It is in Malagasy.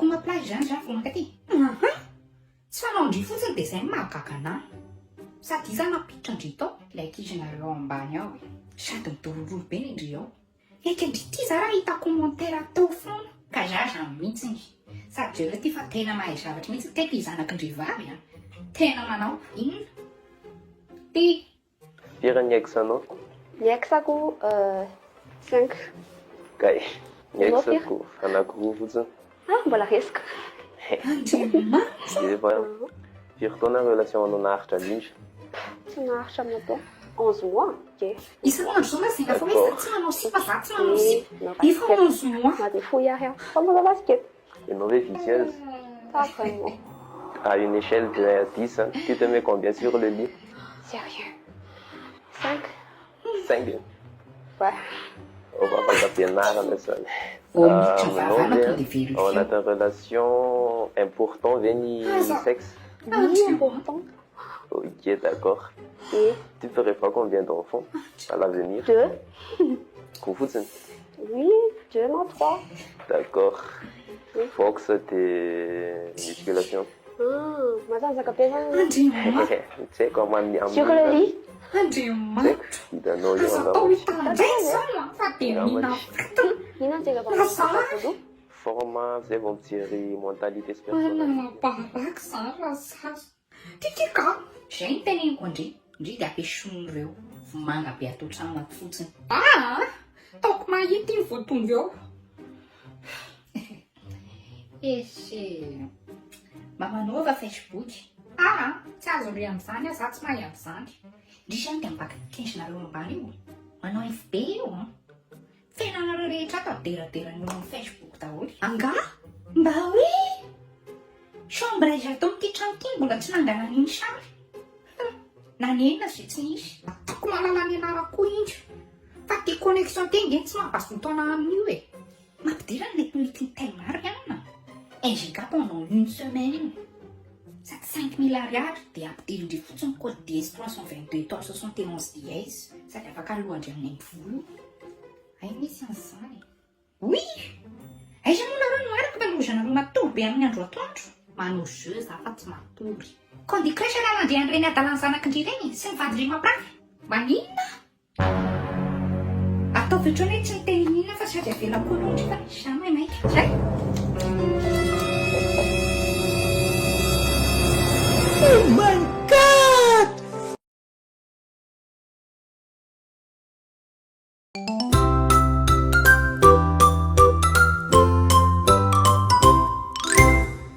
ataoko maplagy zany za vao mankaty. Tsy fanao ndry fotsiny dia izay mahagaga anahy. Sady iza nampiditra ndry tao ilay ankizy nareo ao ambany ao. Sady midorororo be ny ndry ao. Eka ndry ity za raha hita commentaire tao foana. Ka za mihitsiny. Sady jereo ty fa tena mahay zavatra mihitsy teky izanaky ndry vavy a. Tena manao inona? Ty. Firy ny exanao? Ny exako 5. Kay, ny exako anakiroa fotsiny. Mbola resaka. Dia fa firy taona relation anao naharitra indrindra? Tsy naharitra amin'atao 11 mois. Ok. Isan'andro zao lazaina fa hoe tsy manao sipa za tsy manao sipa. Efa 11 mois. Ma des fouilles aho. Fa manao basket. Ianao hoe vicieuse? Pas vraiment. À une échelle de 10, hein, tu te mets combien sur le lit? Sérieux. 5. 5. Ouais. On va pas taper la seule. On a une relation importante avec le sexe. Oui, important. Ok, d'accord. Et tu préfères combien d'enfants à l'avenir? 2. Confusion. Oui, 2, non 3. D'accord. Oui. Fox, tes musculations. Maintenant, ça capte. Tu sais comment on y Sur le lit. Forma, c'est vont tirer mentalité personnelle. Titika. Gente nem quando diga que chumreu. Manga be ato trano anaty fotsiny. Taoko mahita iny vao tonga eo. Esy mba manova Facebook. Tsy azo ry amin'izany aho za tsy mahay amin'izany. Ndrisy dia mibaka 15 nareo ambany io. Manao FB io. Fiainanareo rehetra ato aderaderan'io amin'ny Facebook daholo. Anga? Mba hoe chambre izy ato amin'ity trano ity mbola tsy nangana n'iny sary. Nanenina zay tsy nisy. Ataoko mahalala ny anarako indro. Fa ty connexion tenga tsy mampazotoana amin'io e. Mampidirana ilay politique tellement rien. NGK pendant une semaine. 5 000 ariary dia ampidirindry fotsiny code DS 322 temps 71 dièse. Sady afaka alohandry amin'ny ambivolo. Ay misy an'izany. Oui! Aiza moa nareo no araka talozanareo matory be amin'ny andro atoandro? Manao jeu za fa tsy matory. Kandi crèche raha mandeha an'ireny adalan'ny zanakindry ireny sy mivady rimapravy. Maninona? Ataovy ohatrany hoe tsy miteny inona fa sady avela koa aloha ndry fa jamais maika. Zay!